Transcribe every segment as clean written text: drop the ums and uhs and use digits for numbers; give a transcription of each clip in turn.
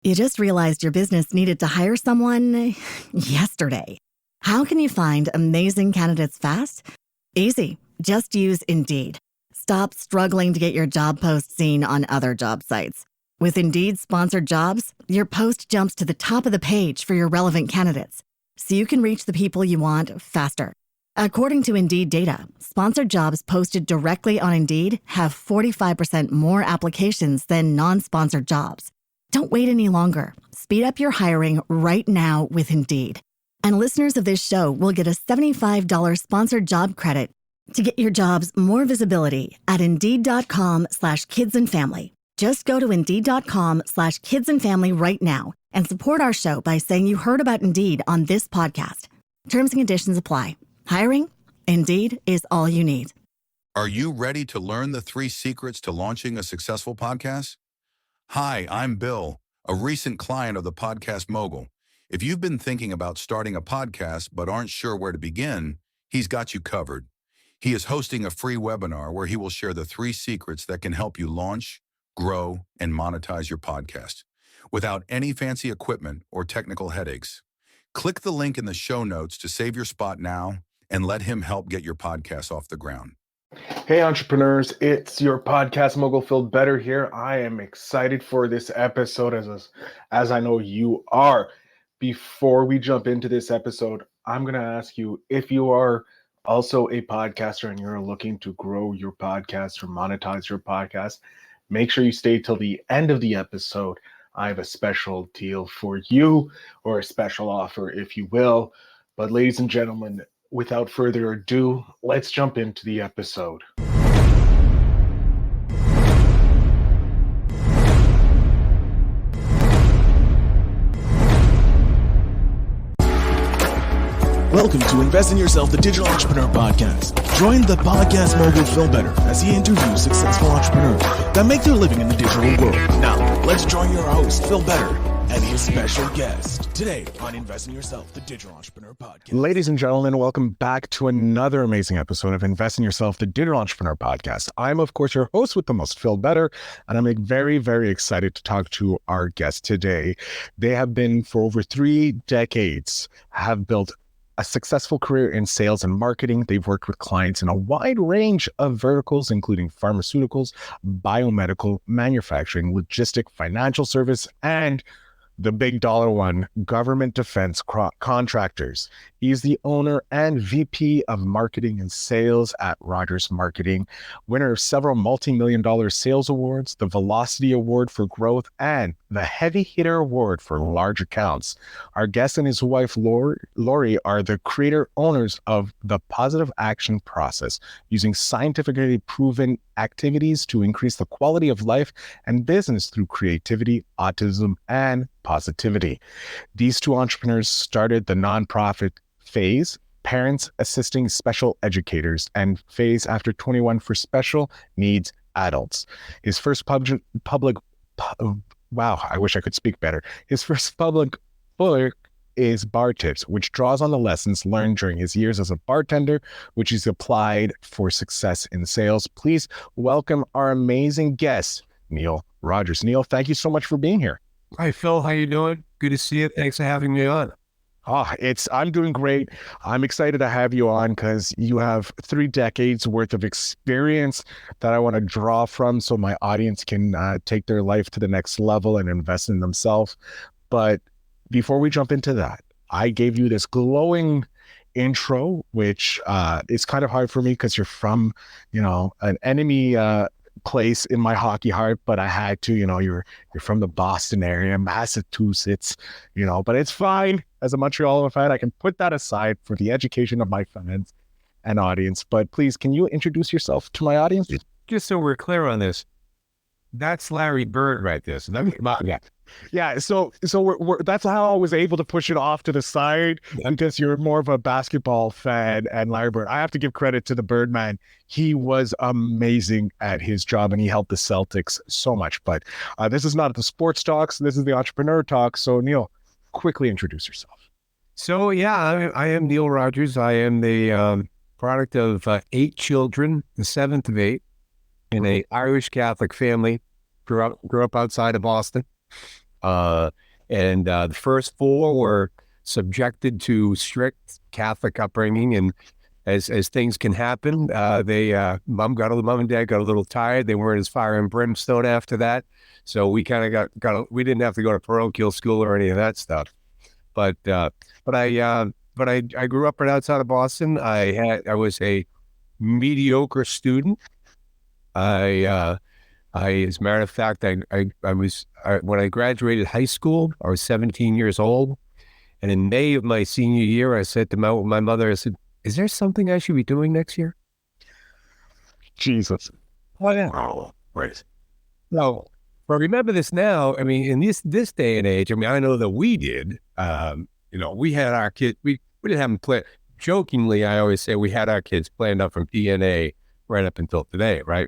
You just realized your business needed to hire someone yesterday. How can you find amazing candidates fast? Easy. Just use Indeed. Stop struggling to get your job post seen on other job sites. With Indeed sponsored jobs, your post jumps to the top of the page for your relevant candidates, so you can reach the people you want faster. According to Indeed data, sponsored jobs posted directly on Indeed have 45% more applications than non-sponsored jobs. Don't wait any longer. Speed up your hiring right now with Indeed. And listeners of this show will get a $75 sponsored job credit to get your jobs more visibility at Indeed.com/kidsandfamily. Just go to Indeed.com/kidsandfamily right now and support our show by saying you heard about Indeed on this podcast. Terms and conditions apply. Hiring? Indeed is all you need. Are you ready to learn the 3 secrets to launching a successful podcast? Hi, I'm Bill, a recent client of the Podcast Mogul. If you've been thinking about starting a podcast but aren't sure where to begin, he's got you covered. He is hosting a free webinar where he will share the 3 secrets that can help you launch, grow, and monetize your podcast without any fancy equipment or technical headaches. Click the link in the show notes to save your spot now and let him help get your podcast off the ground. Hey entrepreneurs, it's your Podcast Mogul Phil Better here. I am excited for this episode as I know you are. Before we jump into this episode, I'm going to ask you if you are also a podcaster and you're looking to grow your podcast or monetize your podcast, make sure you stay till the end of the episode. I have a special deal for you, or a special offer, if you will. But ladies and gentlemen, without further ado, let's jump into the episode. Welcome to Invest in Yourself, the Digital Entrepreneur Podcast. Join the Podcast Mogul Phil Better as he interviews successful entrepreneurs that make their living in the digital world. Now, let's join your host, Phil Better, and his special guest today on Invest in Yourself, the Digital Entrepreneur Podcast. Ladies and gentlemen, welcome back to another amazing episode of Invest in Yourself, the Digital Entrepreneur Podcast. I'm, of course, your host with the most, Phil Better, and I'm very, very excited to talk to our guest today. They have been, for over 3 decades, have built a successful career in sales and marketing. They've worked with clients in a wide range of verticals, including pharmaceuticals, biomedical, manufacturing, logistic, financial service, and the big dollar one, government defense contractors. He's the owner and VP of marketing and sales at Rogers Marketing, winner of several multi-million-dollar sales awards, the Velocity Award for Growth, and the Heavy Hitter Award for Large Accounts. Our guest and his wife, Lori, are the creator owners of the Positive Action Process, using scientifically proven activities to increase the quality of life and business through creativity, autism, and positivity. These 2 entrepreneurs started the nonprofit Phase, Parents Assisting Special Educators, and Phase After 21 for Special Needs Adults. His first wow, I wish I could speak better. His first public book is BarTips, which draws on the lessons learned during his years as a bartender, which he's applied for success in sales. Please welcome our amazing guest, Neil Rogers. Neil, thank you so much for being here. Hi, Phil. How you doing? Good to see you. Thanks for having me on. I'm doing great. I'm excited to have you on because you have 3 decades worth of experience that I want to draw from so my audience can take their life to the next level and invest in themselves. But before we jump into that, I gave you this glowing intro, which is kind of hard for me because you're from, an enemy place in my hockey heart, but I had to, you're from the Boston area, Massachusetts, but it's fine. As a Montreal fan, I can put that aside for the education of my fans and audience. But please, can you introduce yourself to my audience? Just so we're clear on this, that's Larry Bird right there. So Yeah. So that's how I was able to push it off to the side, because you're more of a basketball fan, and Larry Bird, I have to give credit to the Birdman. He was amazing at his job and he helped the Celtics so much. But this is not the sports talks. This is the entrepreneur talk. So Neil, quickly introduce yourself. So I am Neil Rogers. I am the product of 8 children, the 7th of 8, in a Irish Catholic family. Grew up outside of Boston. The first four were subjected to strict Catholic upbringing, and as things can happen, mom and dad got a little tired. They weren't as fire and brimstone after that, so we kind of we didn't have to go to parochial school or any of that stuff. But I grew up right outside of Boston. I was a mediocre student. As a matter of fact, when I graduated high school, I was 17 years old. And in May of my senior year, I said to my mother, I said, is there something I should be doing next year? Jesus. Oh, yeah. Oh, right. So, but remember this now. I mean, in this day and age, I mean, I know that we did. We had our kids. We didn't have them play. Jokingly, I always say we had our kids planned up from DNA right up until today, right?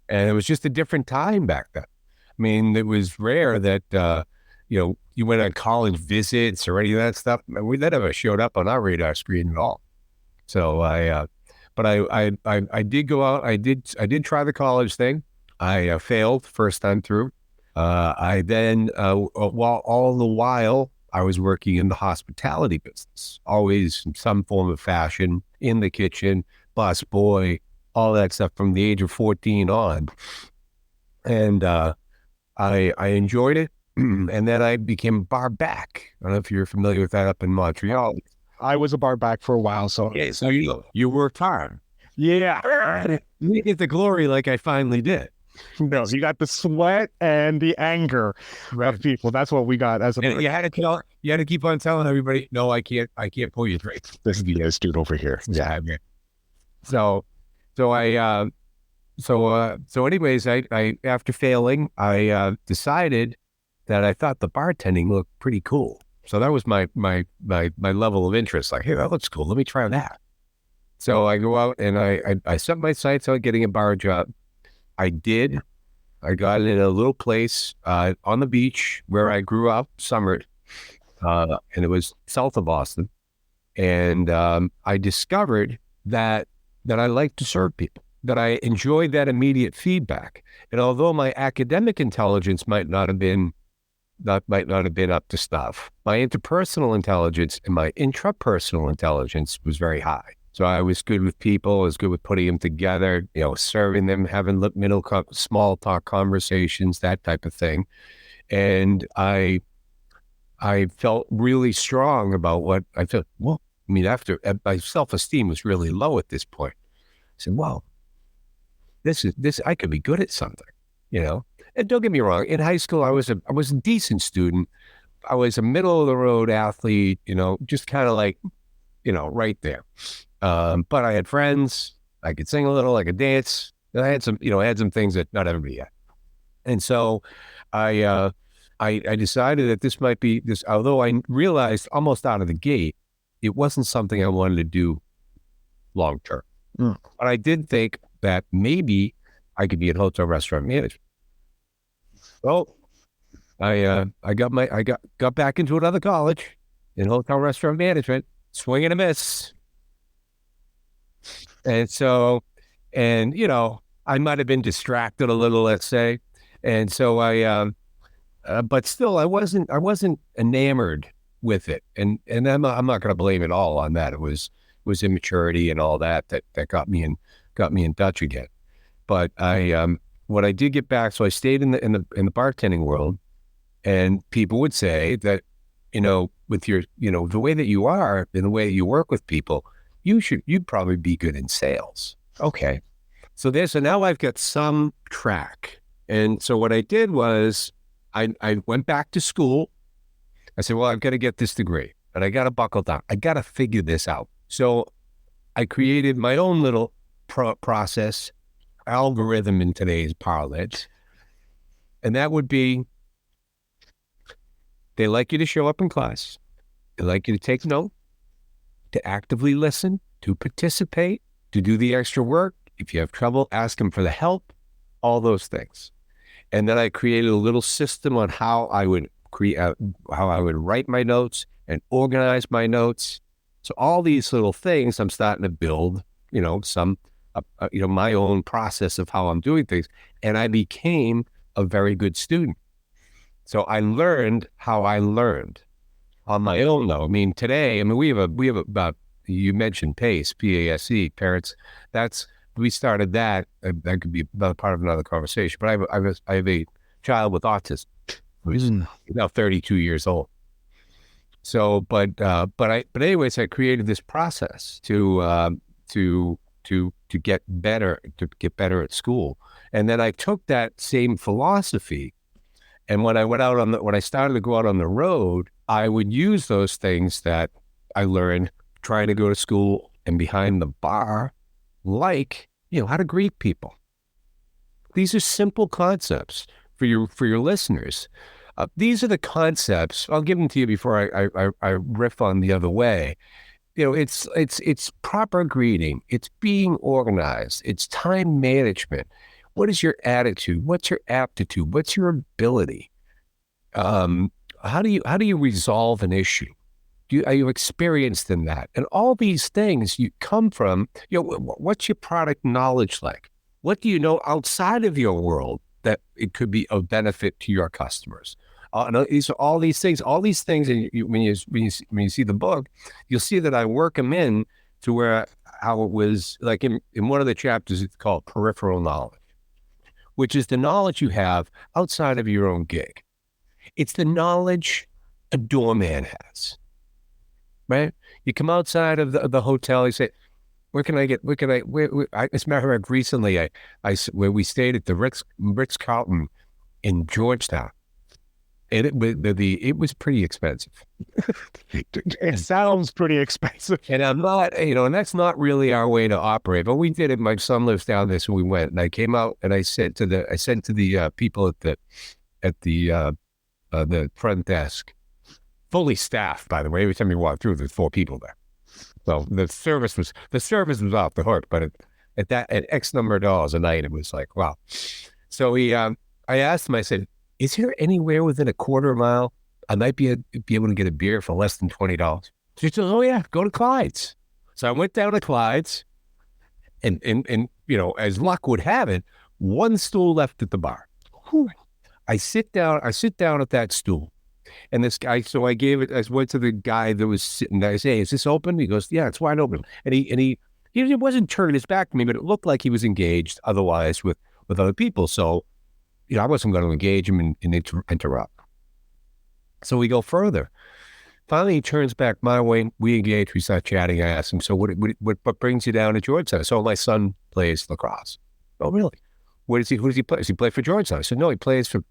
And it was just a different time back then. I mean, it was rare that you went on college visits or any of that stuff. That never showed up on our radar screen at all. So I did go out. I did try the college thing. I failed first time through. I then, all the while, I was working in the hospitality business, always in some form of fashion, in the kitchen, bus boy, all that stuff from the age of 14 on. And I enjoyed it. And then I became bar back. I don't know if you're familiar with that up in Montreal. I was a bar back for a while, so Yeah, so you worked hard. yeah. You didn't get the glory like I finally did. No, you got the sweat and the anger of people. That's what we got as a. And you had to keep on telling everybody, no, I can't pull you straight. This is the dude over here. Yeah. So anyways, I after failing, I decided that I thought the bartending looked pretty cool. So that was my level of interest. Like, hey, that looks cool. Let me try that. So I go out and I set my sights on getting a bar job. I did. I got it in a little place on the beach where I grew up, summered, and it was south of Boston. And I discovered that I like to serve people, that I enjoyed that immediate feedback. And although my academic intelligence might not have been up to stuff, my interpersonal intelligence and my intrapersonal intelligence was very high. So I was good with people. I was good with putting them together, serving them, having small talk conversations, that type of thing. And I felt really strong about what I felt. Well, I mean, after my self-esteem was really low at this point. I said, well, this I could be good at something, And don't get me wrong, in high school I was a decent student. I was a middle of the road athlete, just kind of like, right there. But I had friends. I could sing a little. I could dance. And I had some things that not everybody had. And so I decided that this might be this. Although I realized almost out of the gate, it wasn't something I wanted to do long term. But I did think that maybe I could be a hotel restaurant manager. Well, I got back into another college in hotel restaurant management, swing and a miss. And so, I might have been distracted a little, let's say. And so but still I wasn't enamored with it. And I'm not going to blame it all on that. It was immaturity and all that got me in touch again. But when I did get back, so I stayed in the bartending world, and people would say that, with your, the way that you are and the way that you work with people, you'd probably be good in sales. Okay. So now I've got some track. And so what I did was I went back to school. I said, well, I've got to get this degree and I got to buckle down. I got to figure this out. So I created my own little process, algorithm in today's parlance. And that would be, they like you to show up in class. They like you to take note, to actively listen, to participate, to do the extra work. If you have trouble, ask them for the help, all those things. And then I created a little system on how I would write my notes and organize my notes. So all these little things, I'm starting to build, my own process of how I'm doing things. And I became a very good student. So I learned how I learned on my own, though. I mean, today, we have about, you mentioned PACE, PASE, parents. We started that. That could be another part of another conversation. But I have a child with autism who's now 32 years old. So, but anyways, I created this process to get better at school. And then I took that same philosophy, and when I started to go out on the road, I would use those things that I learned trying to go to school and behind the bar, like, how to greet people. These are simple concepts for your listeners. These are the concepts. I'll give them to you before I riff on the other way. It's proper greeting. It's being organized. It's time management. What is your attitude? What's your aptitude? What's your ability? How do you resolve an issue? Are you experienced in that? And all these things you come from, what's your product knowledge like? What do you know outside of your world that it could be of benefit to your customers? And these are all these things, and when you see the book, you'll see that I work them in to how it was like in one of the chapters. It's called peripheral knowledge, which is the knowledge you have outside of your own gig. It's the knowledge a doorman has, right? You come outside of the hotel, you say, as a matter of fact, recently, where we stayed at the Ritz-Carlton in Georgetown, and it was pretty expensive. It sounds pretty expensive. And I'm not, and that's not really our way to operate, but we did it. My son lives down there, so we went, and I came out and I said to the people at the front desk, fully staffed, by the way. Every time you walk through, there's 4 people there. So the service was off the hook, but at X number of dollars a night, it was like, wow. So I asked him, I said, is there anywhere within a quarter mile I might be able to get a beer for less than $20? So he said, oh yeah, go to Clyde's. So I went down to Clyde's, and as luck would have it, one stool left at the bar. Whew. I sit down at that stool. And this guy, so I went to the guy that was sitting there. I say, hey, is this open? He goes, yeah, it's wide open. And he wasn't turning his back to me, but it looked like he was engaged otherwise with other people. So, I wasn't going to engage him and interrupt. So we go further. Finally, he turns back my way. We engage. We start chatting. I ask him, so what brings you down to Georgetown? So my son plays lacrosse. Oh, really? Who does he play? Does he play for Georgetown? I said, no, he plays for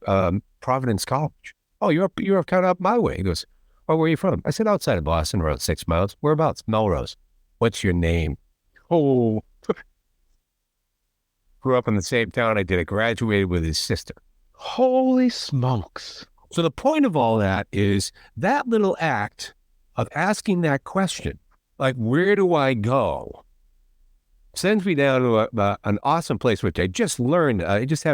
Providence College. Oh, you're kind of up my way. He goes, oh, where are you from? I said, outside of Boston, around 6 miles. Whereabouts? Melrose. What's your name? Oh, grew up in the same town I did. I graduated with his sister. Holy smokes. So the point of all that is that little act of asking that question, like, where do I go? Sends me down to an awesome place, which I just learned. I just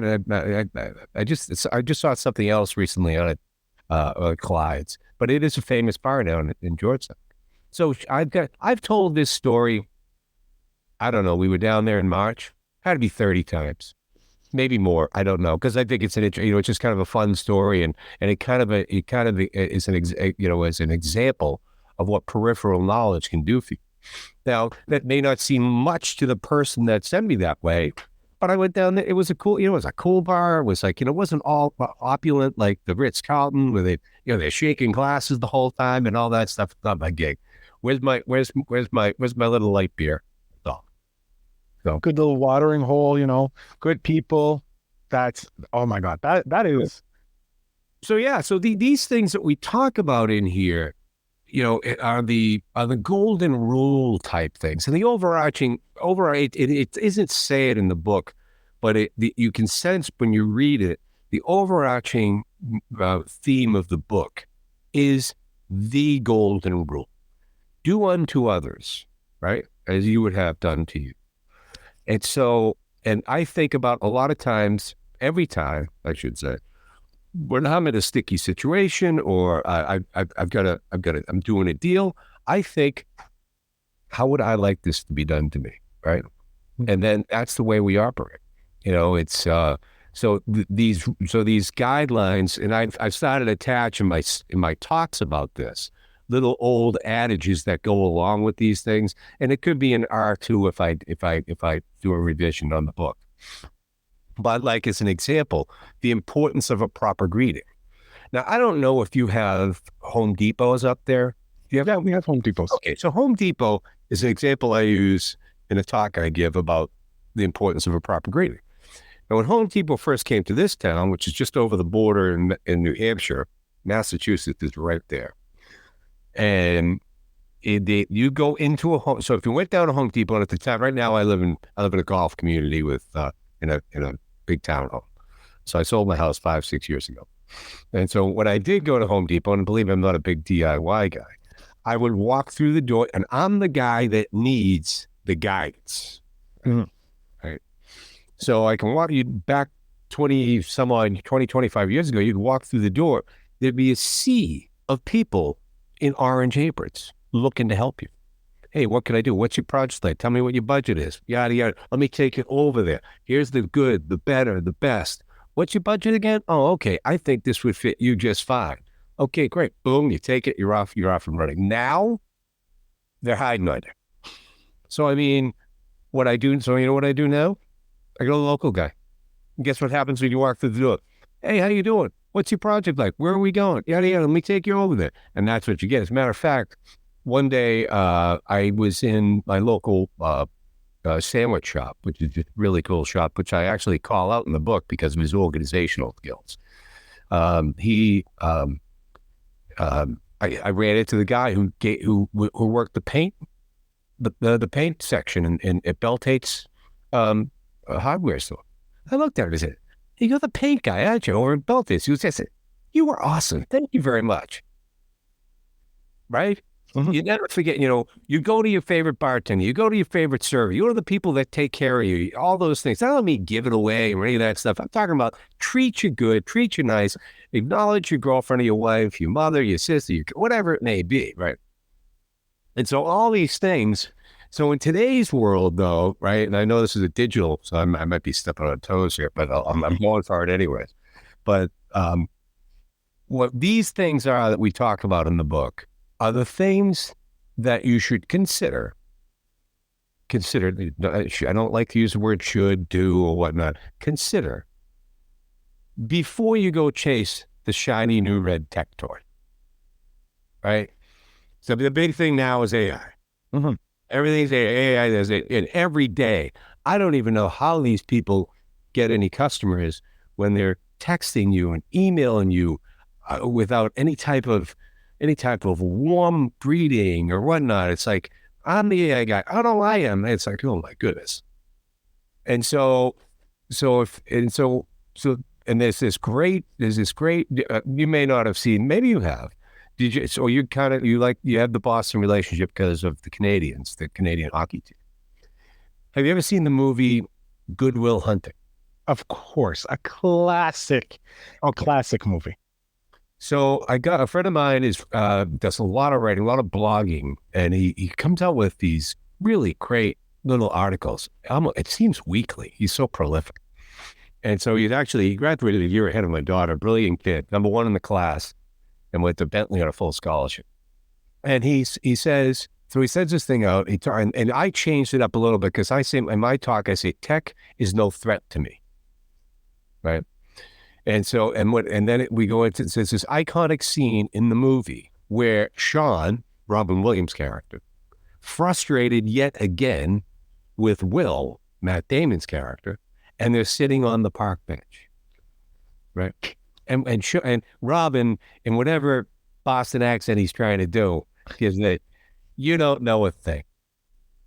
saw something else recently on Clyde's, but it is a famous bar down in Georgetown. So I've told this story. I don't know. We were down there in March. Had to be 30 times, maybe more. I don't know, because I think it's it's just kind of a fun story, and it kind of is an example of what peripheral knowledge can do for you. Now, that may not seem much to the person that sent me that way, but I went down there. It was a cool, it was a cool bar. It was like, it wasn't all opulent like the Ritz-Carlton where they're shaking glasses the whole time and all that stuff. It's not my gig. Where's my little light beer? So good little watering hole, good people. That's, oh my God, that is. So yeah, so these things that we talk about in here, are the golden rule type things, and the overarching it isn't said in the book, but you can sense when you read it, the overarching theme of the book is the golden rule: do unto others, right, as you would have done to you. And I think about a lot of times, every time I should say, when I'm in a sticky situation or I'm doing a deal, I think, how would I like this to be done to me, right? And then that's the way we operate. It's So these guidelines, and I've started attaching in my talks about this, little old adages that go along with these things, and it could be an R2 if I do a revision on the book. But like as an example, the importance of a proper greeting. Now, I don't know if you have Home Depots up there. Do you have? Yeah, we have Home Depots. Okay, so Home Depot is an example I use in a talk I give about the importance of a proper greeting. Now, when Home Depot first came to this town, which is just over the border in New Hampshire, Massachusetts is right there. And you go into a home. So if you went down to Home Depot, and at the time, right now I live in a golf community with in a big townhome. So I sold my house 5-6 years ago. And so when I did go to Home Depot, and believe me, I'm not a big DIY guy, I would walk through the door, and I'm the guy that needs the guidance. Mm-hmm. Right. So I can walk you back 25 years ago, you'd walk through the door, there'd be a sea of people in orange aprons looking to help you. Hey, what can I do? What's your project like? Tell me what your budget is. Yada, yada. Let me take it over there. Here's the good, the better, the best. What's your budget again? Oh, okay. I think this would fit you just fine. Okay, great. Boom, you take it, you're off and running. Now, they're hiding under. So, I mean, what I do, so you know what I do now? I go to the local guy. And guess what happens when you walk through the door? Hey, how you doing? What's your project like? Where are we going? Yada, yada. Let me take you over there. And that's what you get. As a matter of fact, one day I was in my local sandwich shop, which is a really cool shop, which I actually call out in the book because of his organizational skills. I ran into the guy who worked the paint, the paint section at Beltate's hardware store. I looked at him and said, "You're the paint guy, aren't you, over at Beltate's?" I said, "You were awesome. Thank you very much." Right? Mm-hmm. You never forget, you go to your favorite bartender, you go to your favorite server, you go to the people that take care of you, all those things. I don't mean give it away or any of that stuff. I'm talking about treat you good, treat you nice, acknowledge your girlfriend or your wife, your mother, your sister, whatever it may be, right? And so all these things. So in today's world, though, right, and I know this is a digital, so I might be stepping on toes here, but I'm going for it anyways. But what these things are that we talk about in the book are the things that you should consider. I don't like to use the word should, do, or whatnot. Consider before you go chase the shiny new red tech toy, right? So the big thing now is AI. Mm-hmm. Everything's AI. There's it, and every day, I don't even know how these people get any customers when they're texting you and emailing you without any type of warm greeting or whatnot. It's like, I'm the AI guy. I know I am. It's like, oh my goodness. And there's this great, you may not have seen, maybe you have. Did you, so you have the Boston relationship because of the Canadian hockey team. Have you ever seen the movie Good Will Hunting? Of course, a classic movie. So I got a friend of mine does a lot of writing, a lot of blogging, and he comes out with these really great little articles. It seems weekly. He's so prolific. And so he graduated a year ahead of my daughter, brilliant kid, number one in the class, and went to Bentley on a full scholarship. And he says this thing out, and I changed it up a little bit because I say in my talk, I say, tech is no threat to me, right? And so, we go into this iconic scene in the movie where Sean, Robin Williams' character, frustrated yet again with Will, Matt Damon's character, and they're sitting on the park bench, right? And Robin, in whatever Boston accent he's trying to do, is that you don't know a thing.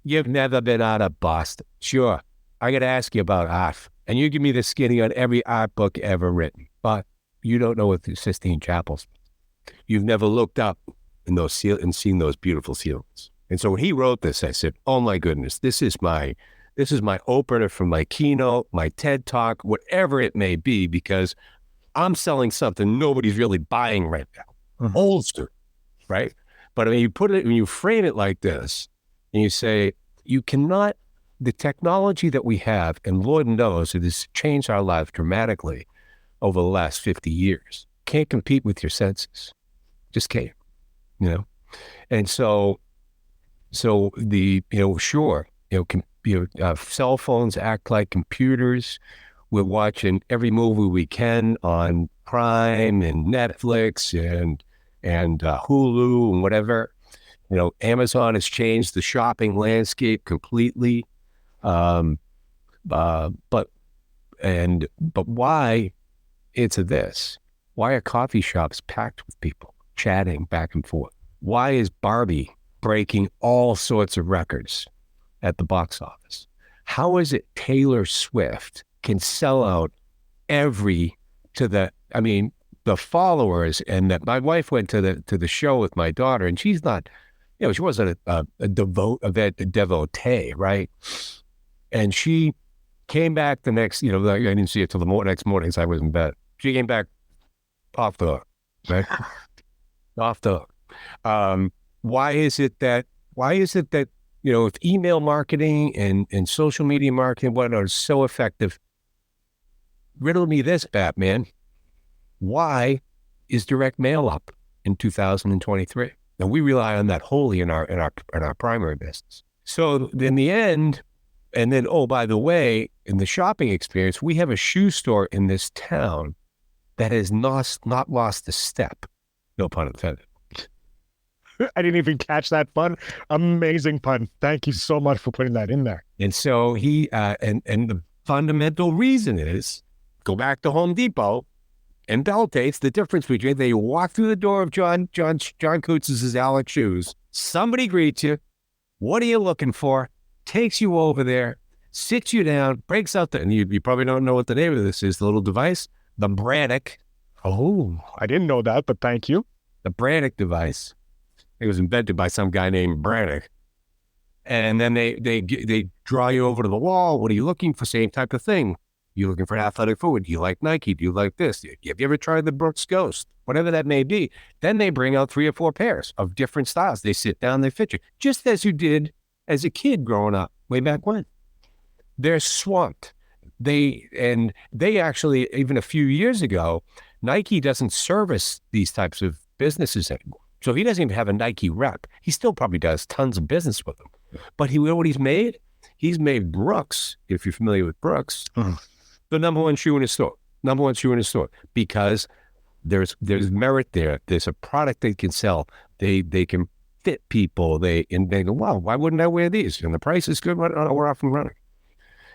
You've never been out of Boston. Sure, I got to ask you about art. And you give me the skinny on every art book ever written, but you don't know what the Sistine Chapels. You've never looked up in and seen those beautiful ceilings. And so when he wrote this, I said, "Oh my goodness, this is my opener for my keynote, my TED Talk, whatever it may be, because I'm selling something nobody's really buying right now." Mm-hmm. Old school, right? But when you frame it like this, and you say, you cannot the technology that we have, and Lord knows it has changed our lives dramatically over the last 50 years, can't compete with your senses. Just can't, you know? And so the, sure, cell phones act like computers. We're watching every movie we can on Prime and Netflix and Hulu and whatever. Amazon has changed the shopping landscape completely. But why into this? Why are coffee shops packed with people chatting back and forth? Why is Barbie breaking all sorts of records at the box office? How is it Taylor Swift can sell out the followers, and that my wife went to the show with my daughter, and she's not, she wasn't a devotee, right? And she came back the next, I didn't see it till the next morning, so I was in bed. She came back off the hook, right? Off the hook. Why is it that if email marketing and social media marketing, whatnot, is so effective? Riddle me this, Batman. Why is direct mail up in 2023? Now, we rely on that wholly in our primary business. So in the end, and then, oh, by the way, in the shopping experience, we have a shoe store in this town that has not lost a step. No pun intended. I didn't even catch that pun. Amazing pun. Thank you so much for putting that in there. And so he, and the fundamental reason is, go back to Home Depot and Beltates, the difference between, they walk through the door of John Coots's Alex Shoes, somebody greets you, what are you looking for? Takes you over there, sits you down, breaks out and you probably don't know what the name of this is, the little device, the Brannick. Oh, I didn't know that, but thank you. The Brannick device. It was invented by some guy named Brannick. And then they draw you over to the wall. What are you looking for? Same type of thing. You looking for athletic footwear? Do you like Nike? Do you like this? Have you ever tried the Brooks Ghost? Whatever that may be. Then they bring out 3 or 4 pairs of different styles. They sit down, they fit you. Just as you did as a kid growing up, way back when. They're swamped. They actually, even a few years ago, Nike doesn't service these types of businesses anymore. So he doesn't even have a Nike rep. He still probably does tons of business with them. But you know what he's made? He's made Brooks, if you're familiar with Brooks, the number one shoe in his store. Because there's merit there. There's a product they can sell. They can fit people. They go, wow, why wouldn't I wear these? And the price is good. We're off and running.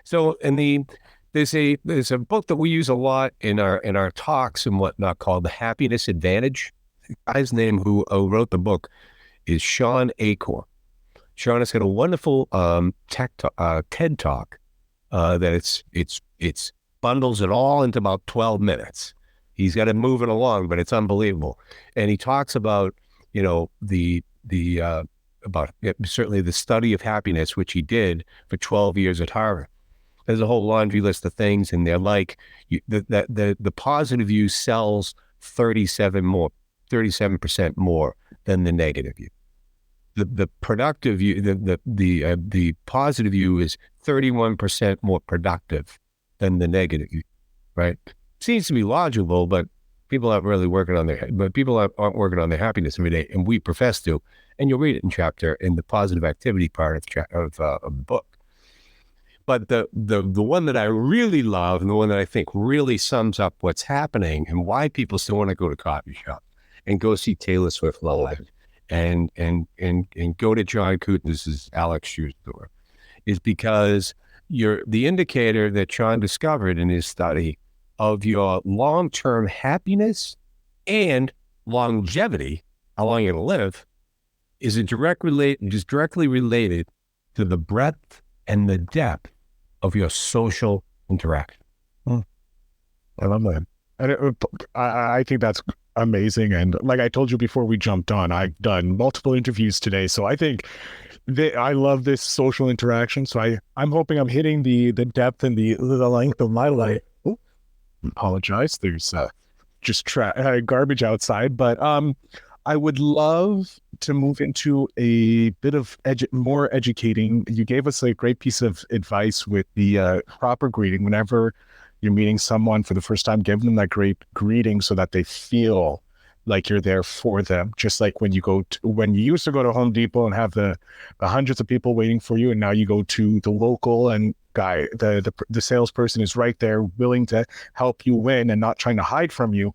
So, there's a book that we use a lot in our talks and whatnot called The Happiness Advantage. The guy's name who wrote the book is Sean Achor. Sean has got a wonderful TED Talk that it's bundles it all into about 12 minutes. He's got to move it along, but it's unbelievable. And he talks about certainly the study of happiness, which he did for 12 years at Harvard. There's a whole laundry list of things, and they're like the positive view sells 37% more than the negative view. The productive view, the positive view is 31% more productive than the negative view, right? Seems to be logical, but people aren't really working on aren't working on their happiness every day, and we profess to. And you'll read it in the positive activity part of the book. But the one that I really love, and the one that I think really sums up what's happening and why people still want to go to coffee shop and go see Taylor Swift live and go to John Coots's Alex Shoes store, is because the indicator that Sean discovered in his study of your long-term happiness and longevity, how long you're going to live, is directly related to the breadth and the depth of your social interaction. I love that. And I think that's amazing. And like I told you before we jumped on, I've done multiple interviews today. So I think I love this social interaction. So I'm hoping I'm hitting the depth and the length of my life. Oh, apologize. There's just garbage outside. But I would love to move into a bit of more educating. You gave us a great piece of advice with the proper greeting. Whenever you're meeting someone for the first time, give them that great greeting so that they feel like you're there for them. Just like when you used to go to Home Depot and have the hundreds of people waiting for you, and now you go to the local and the salesperson is right there willing to help you win and not trying to hide from you.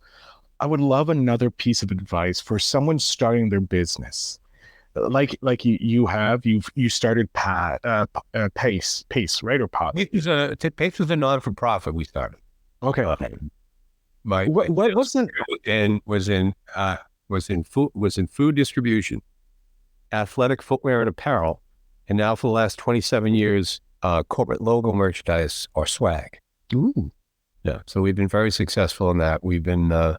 I would love another piece of advice for someone starting their business. Like you started Pace, right? Or Pod? Pace was a non-for-profit we started. Okay. What was it? And was in food distribution, athletic footwear and apparel, and now for the last 27 years, corporate logo merchandise or swag. Ooh. Yeah. So we've been very successful in that. We've been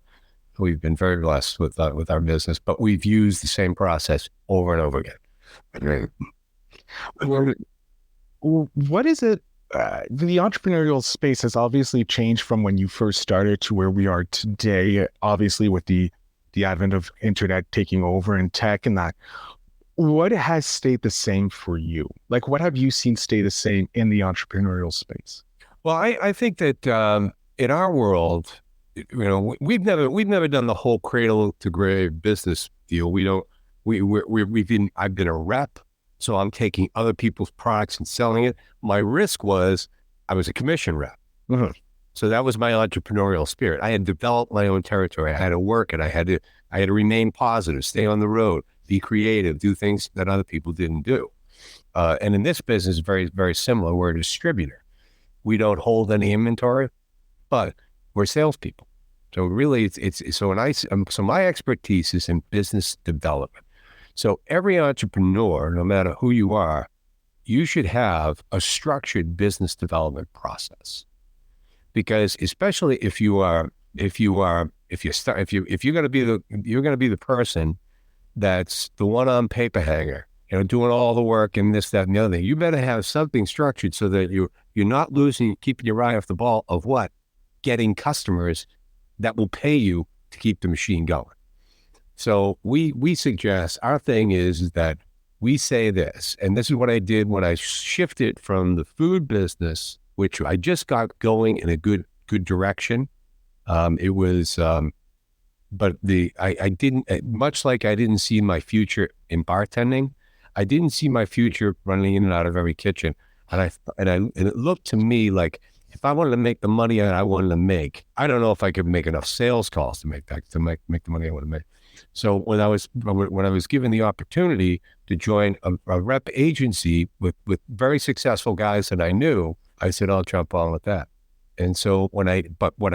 very blessed with our business, but we've used the same process over and over again. What is it? The entrepreneurial space has obviously changed from when you first started to where we are today, obviously with the advent of internet taking over and tech and that. What has stayed the same for you? Like, what have you seen stay the same in the entrepreneurial space? Well, I think that in our world, we've never done the whole cradle to grave business deal. I've been a rep, so I'm taking other people's products and selling it. My risk was I was a commission rep. Mm-hmm. So that was my entrepreneurial spirit. I had developed my own territory. I had to work it. I had to remain positive, stay on the road, be creative, do things that other people didn't do. And in this business, very, very similar. We're a distributor. We don't hold any inventory, but we're salespeople. So really, so my expertise is in business development. So every entrepreneur, no matter who you are, you should have a structured business development process. Because especially if you're going to be the person that's the one-on paper hanger, doing all the work and this, that, and the other thing. You better have something structured so that you're not keeping your eye off the ball of what? Getting customers that will pay you to keep the machine going. So we suggest, our thing is that we say this, and this is what I did when I shifted from the food business, which I just got going in a good direction. I didn't, much like I didn't see my future in bartending, I didn't see my future running in and out of every kitchen. And it looked to me like if I wanted to make the money that I wanted to make, I don't know if I could make enough sales calls to make the money I want to make. So when I was given the opportunity to join a rep agency with very successful guys that I knew, I said, I'll jump on with that. And so what I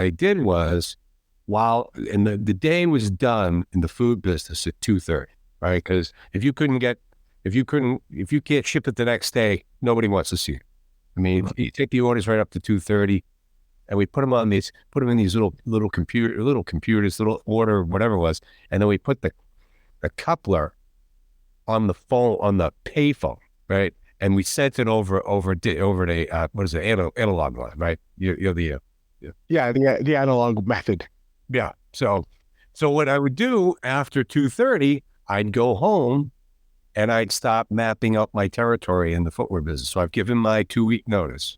did was, the day was done in the food business at 2:30, right? Because if you can't ship it the next day, nobody wants to see it. I mean, you take the orders right up to 2:30, and we put them in these little computers, little order, whatever it was, and then we put the coupler on the phone, on the pay phone, right? And we sent it over the what is it, analog line, right? The analog method. Yeah. So what I would do after 2:30, I'd go home and I'd stop mapping up my territory in the footwear business. So I've given my 2-week notice.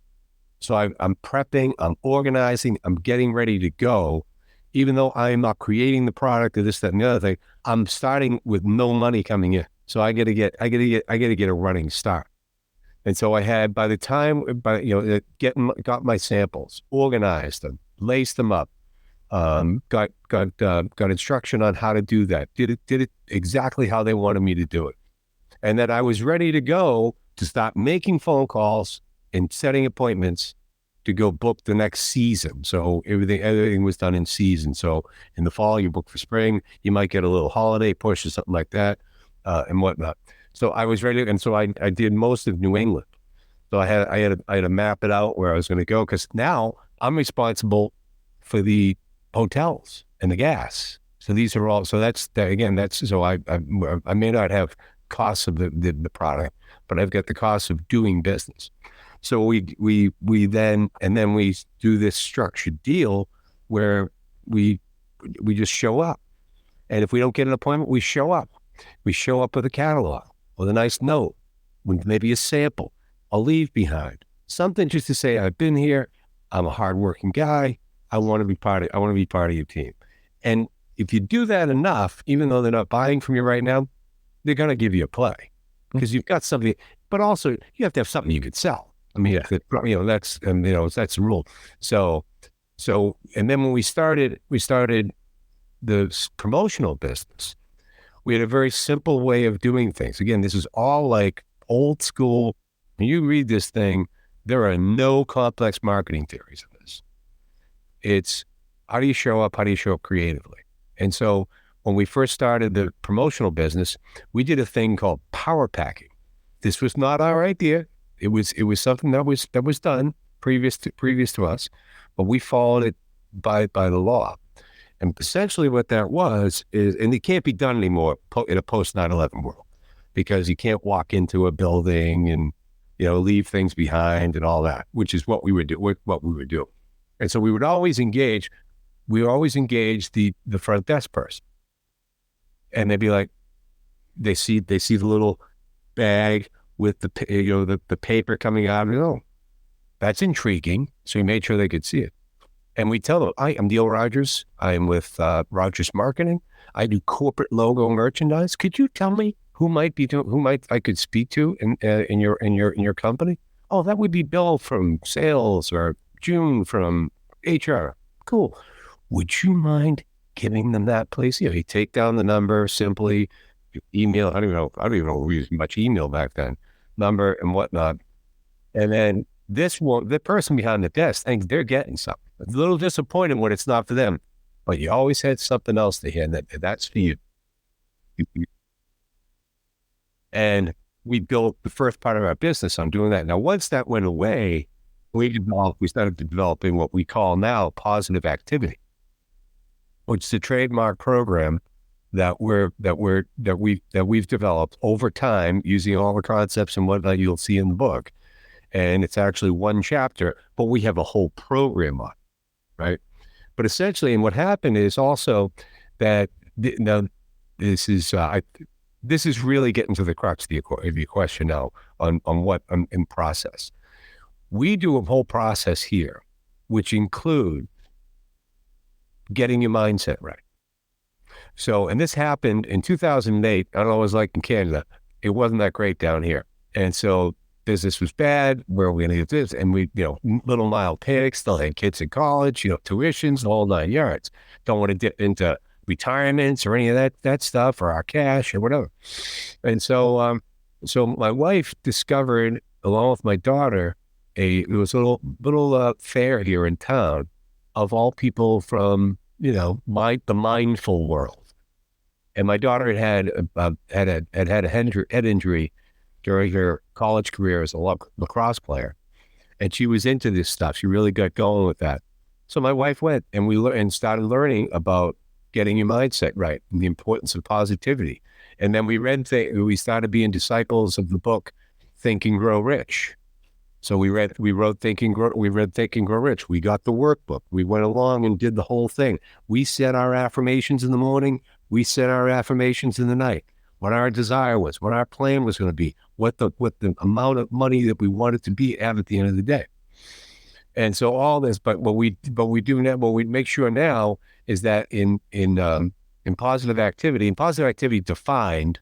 So I'm prepping, I'm organizing, I'm getting ready to go. Even though I'm not creating the product or this, that, and the other thing, I'm starting with no money coming in. So I got to get a running start. And so I had, got my samples, organized them, laced them up, got instruction on how to do that. Did it exactly how they wanted me to do it. And that I was ready to go to start making phone calls and setting appointments to go book the next season. So everything was done in season. So in the fall, you book for spring, you might get a little holiday push or something like that, and whatnot. So I was ready, and so I did most of New England. So I had to map it out where I was going to go, because now I'm responsible for the hotels and the gas. So these are all. So that's so I may not have costs of the product, but I've got the costs of doing business. So we then do this structured deal where we just show up. And if we don't get an appointment, we show up. We show up with a catalog, with a nice note, with maybe a sample, a leave behind, something just to say, I've been here. I'm a hardworking guy. I want to be part of your team. And if you do that enough, even though they're not buying from you right now, they're going to give you a play because you've got something, but also you have to have something you could sell. I mean, that's the rule. So, and then when we started the promotional business, we had a very simple way of doing things. Again, this is all like old school. When you read this thing, there are no complex marketing theories in this. It's how do you show up? How do you show up creatively? And so when we first started the promotional business, we did a thing called power packing. This was not our idea. It was something that was done previous to us, but we followed it by the law. And essentially what that was is, and it can't be done anymore in a post 9/11 world, because you can't walk into a building and leave things behind and all that, which is what we would do. And so we would always engage. We always engage the front desk person, and they'd be like, they see the little bag with the paper coming out. Oh, that's intriguing. So we made sure they could see it, and we tell them, I'm Neil Rogers. I am with Rogers Marketing. I do corporate logo merchandise. Could you tell me who I could speak to in your company? Oh, that would be Bill from sales or June from HR. Cool. Would you mind giving them that, please? You take down the number simply, email. I don't even know we used much email back then, number and whatnot. And then the person behind the desk thinks they're getting something. It's a little disappointed when it's not for them, but you always had something else to hear, that's for you. And we built the first part of our business on doing that. Now, once that went away, we started developing what we call now positive activity, which is a trademark program that we've developed over time using all the concepts and whatnot you'll see in the book. And it's actually one chapter, but we have a whole program on it, right? But essentially, and what happened is also that now this is really getting to the crux of your question now on what in process. We do a whole process here, which include getting your mindset right. So, and this happened in 2008. I don't know what it was like in Canada. It wasn't that great down here. And so business was bad. Where are we going to get this? And we, little mild panic, still had kids in college, tuitions, the whole 9 yards. Don't want to dip into retirements or any of that stuff, or our cash or whatever. And so, so my wife discovered, along with my daughter, it was a little fair here in town of all people from, the mindful world. And my daughter had a head injury during her college career as a lacrosse player. And she was into this stuff. She really got going with that. So my wife went and we started learning about getting your mindset right and the importance of positivity. And then we started being disciples of the book, Think and Grow Rich. So we read Think and Grow Rich. We got the workbook. We went along and did the whole thing. We said our affirmations in the morning. We said our affirmations in the night. What our desire was, what our plan was going to be, what the amount of money that we wanted to be at the end of the day. And so all this, but what we do now, what we make sure now is that in positive activity defined,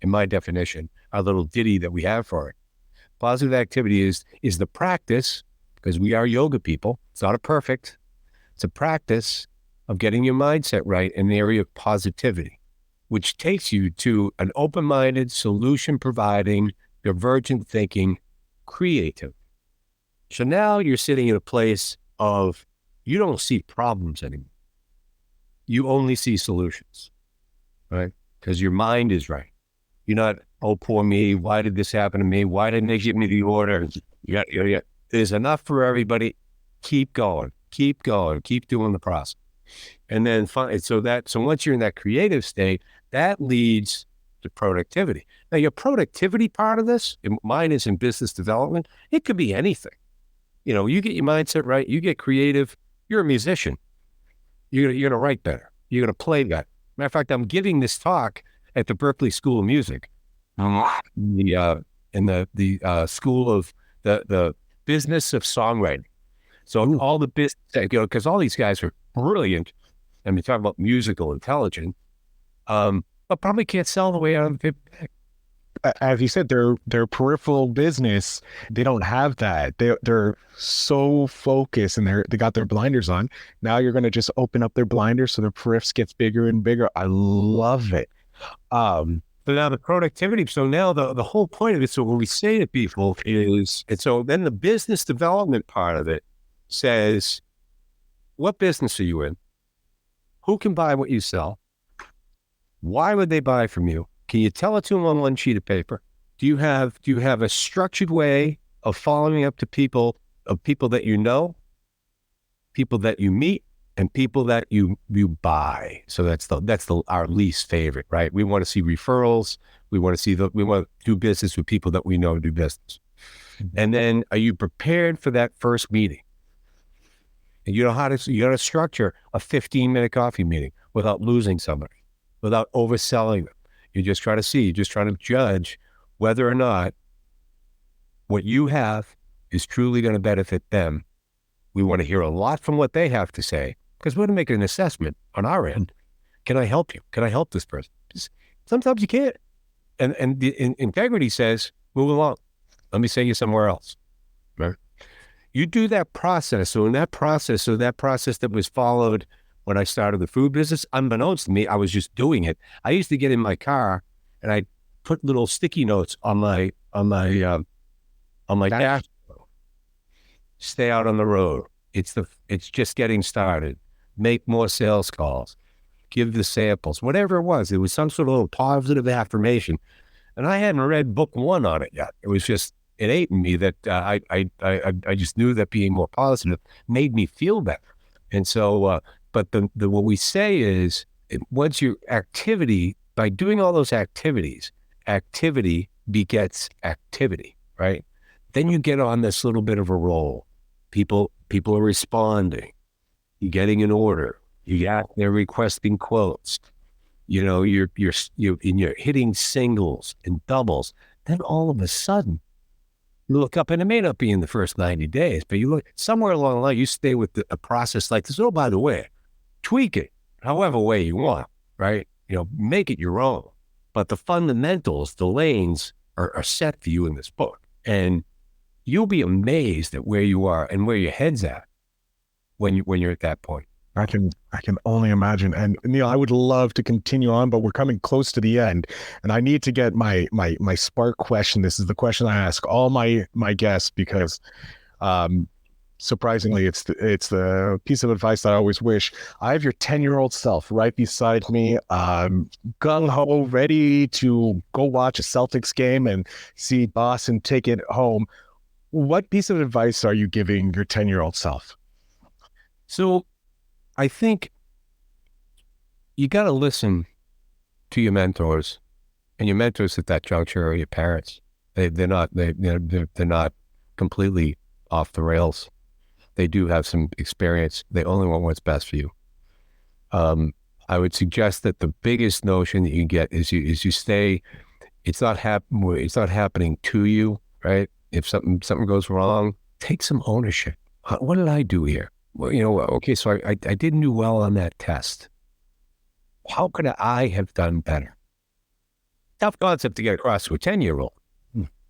in my definition, our little ditty that we have for it. Positive activity is the practice, because we are yoga people. It's not a perfect. It's a practice of getting your mindset right in the area of positivity, which takes you to an open-minded, solution-providing, divergent thinking, creative. So now you're sitting in a place of, you don't see problems anymore. You only see solutions, right? Because your mind is right. You're not, oh, poor me. Why did this happen to me? Why didn't they give me the order? There's enough for everybody. Keep going. Keep doing the process. And then so once you're in that creative state, that leads to productivity. Now, your productivity part of this, mine is in business development. It could be anything. You get your mindset right. You get creative. You're a musician. You're going to write better. You're going to play better. Matter of fact, I'm giving this talk at the Berkeley School of Music, in the school of the business of songwriting. So all the business, because all these guys are brilliant, and we talk about musical intelligence, but probably can't sell the way out of the paper. As you said, their peripheral business, they don't have that. They're so focused, and they got their blinders on. Now you're going to just open up their blinders so their periffs gets bigger and bigger. I love it. But now the productivity. So now the whole point of it. So when we say to people is, and so then the business development part of it says, what business are you in? Who can buy what you sell? Why would they buy from you? Can you tell it to them on one sheet of paper? Do you have a structured way of following up to people that you know, people that you meet, and people that you buy? So that's our least favorite, right? We want to see referrals. We want to do business with people that we know do business. And then, are you prepared for that first meeting? And you got to structure a 15-minute coffee meeting without losing somebody, without overselling them. You're just trying to judge whether or not what you have is truly going to benefit them. We want to hear a lot from what they have to say, because we're going to make an assessment on our end. Can I help you? Can I help this person? Sometimes you can't. And the integrity says, move along. Let me send you somewhere else. Right? You do that process. So that process that was followed when I started the food business, unbeknownst to me, I was just doing it. I used to get in my car and I'd put little sticky notes on my dash. Stay out on the road. It's just getting started. Make more sales calls. Give the samples. Whatever it was some sort of little positive affirmation. And I hadn't read book 1 on it yet. It was just innate in me that I just knew that being more positive made me feel better. And so. But what we say is, once your activity, by doing all those activities, activity begets activity, right? Then you get on this little bit of a roll. People are responding. You're getting an order. They're requesting quotes. You're hitting singles and doubles. Then all of a sudden, you look up, and it may not be in the first 90 days, but you look somewhere along the line, you stay with a process like this. Oh, by the way, tweak it however way you want, right? Make it your own. But the fundamentals, the lanes are set for you in this book. And you'll be amazed at where you are and where your head's at when you're at that point. I can only imagine. And Neil, I would love to continue on, but we're coming close to the end. And I need to get my spark question. This is the question I ask all my guests, because surprisingly, it's the piece of advice that I always wish. I have your 10-year-old self right beside me, gung-ho, ready to go watch a Celtics game and see Boston take it home. What piece of advice are you giving your 10-year-old self? So I think you got to listen to your mentors, and your mentors at that juncture are your parents. They're not completely off the rails. They do have some experience. They only want what's best for you. I would suggest that the biggest notion that you get is you stay. It's not happening to you, right? If something goes wrong, take some ownership. What did I do here? Well, okay, so I didn't do well on that test. How could I have done better? Tough concept to get across to a 10-year-old,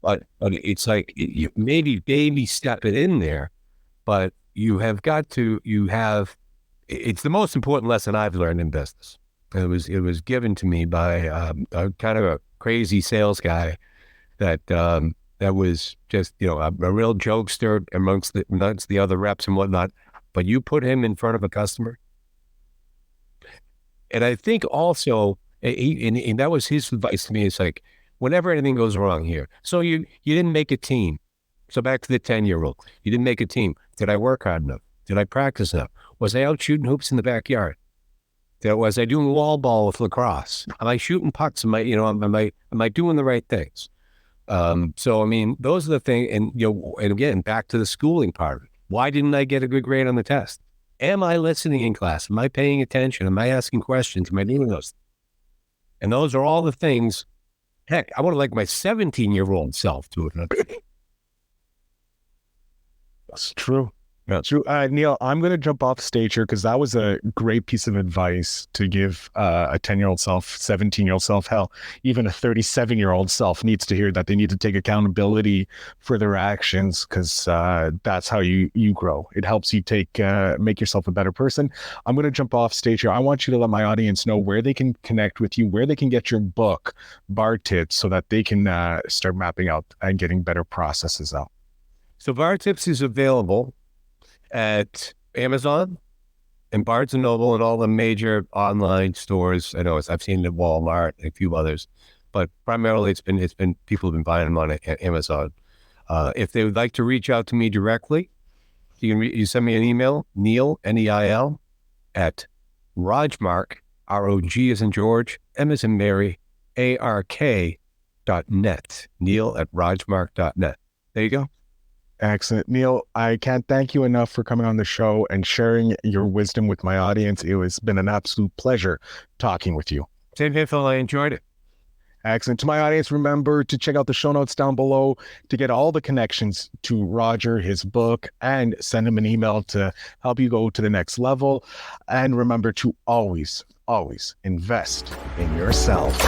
but it's like you maybe baby step it in there. But it's the most important lesson I've learned in business. It was given to me by a kind of a crazy sales guy that was just, a real jokester amongst the other reps and whatnot. But you put him in front of a customer. And I think also, and that was his advice to me. It's like, whenever anything goes wrong here. So you didn't make a team. So back to the 10-year-old, you didn't make a team. Did I work hard enough? Did I practice enough? Was I out shooting hoops in the backyard? Was I doing wall ball with lacrosse? Am I shooting pucks? Am I doing the right things? So I mean, those are the things. And and again, back to the schooling part of it. Why didn't I get a good grade on the test? Am I listening in class? Am I paying attention? Am I asking questions? Am I doing those? And those are all the things. Heck, I want to like my 17-year-old self to it. That's true. Yeah. True. Neil, I'm going to jump off stage here because that was a great piece of advice to give a 10-year-old self, 17-year-old self. Hell, even a 37-year-old self needs to hear that they need to take accountability for their actions because that's how you grow. It helps you make yourself a better person. I'm going to jump off stage here. I want you to let my audience know where they can connect with you, where they can get your book, BarTips, so that they can start mapping out and getting better processes out. So BarTips is available at Amazon and Barnes & Noble and all the major online stores. I know I've seen it at Walmart and a few others, but primarily it's been people have been buying them on Amazon. If they would like to reach out to me directly, you send me an email, Neil, Neil, at Rogmark, ROG as in George, M as in Mary, ARK.net. Neil at Rogmark.net. There you go. Excellent. Neil, I can't thank you enough for coming on the show and sharing your wisdom with my audience. It has been an absolute pleasure talking with you. Same here, Phil. I enjoyed it. Excellent. To my audience, remember to check out the show notes down below to get all the connections to Roger, his book, and send him an email to help you go to the next level. And remember to always, always invest in yourself.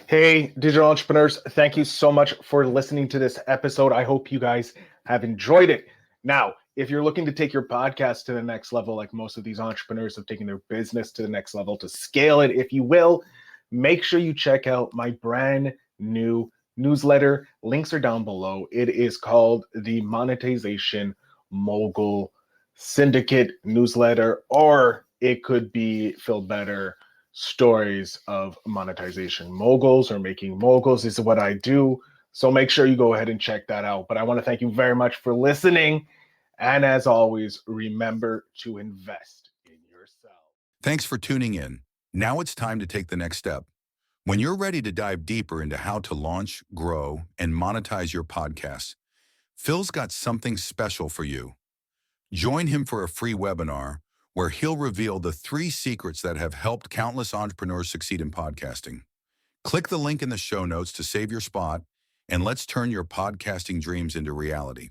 Hey, digital entrepreneurs, thank you so much for listening to this episode. I hope you guys have enjoyed it. Now, if you're looking to take your podcast to the next level, like most of these entrepreneurs have taken their business to the next level, to scale it, if you will, make sure you check out my brand new newsletter. Links are down below. It is called the Monetization Mogul Syndicate newsletter, or it could be Phil Better Stories of Monetization Moguls, or Making Moguls is what I do. So make sure you go ahead and check that out. But I want to thank you very much for listening. And as always, remember to invest in yourself. Thanks for tuning in. Now it's time to take the next step. When you're ready to dive deeper into how to launch, grow, and monetize your podcast, Phil's got something special for you. Join him for a free webinar where he'll reveal the 3 secrets that have helped countless entrepreneurs succeed in podcasting. Click the link in the show notes to save your spot, and let's turn your podcasting dreams into reality.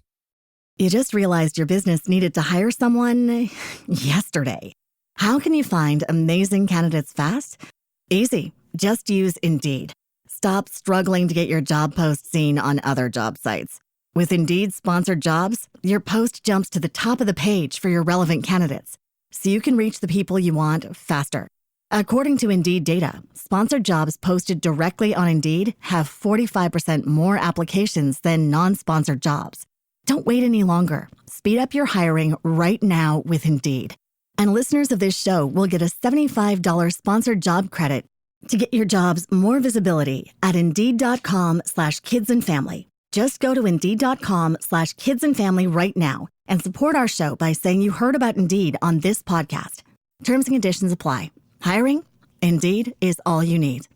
You just realized your business needed to hire someone yesterday. How can you find amazing candidates fast? Easy. Just use Indeed. Stop struggling to get your job post seen on other job sites. With Indeed sponsored jobs, your post jumps to the top of the page for your relevant candidates, so you can reach the people you want faster. According to Indeed data, sponsored jobs posted directly on Indeed have 45% more applications than non-sponsored jobs. Don't wait any longer. Speed up your hiring right now with Indeed. And listeners of this show will get a $75 sponsored job credit to get your jobs more visibility at Indeed.com/kidsandfamily. Just go to Indeed.com/kidsandfamily right now and support our show by saying you heard about Indeed on this podcast. Terms and conditions apply. Hiring? Indeed is all you need.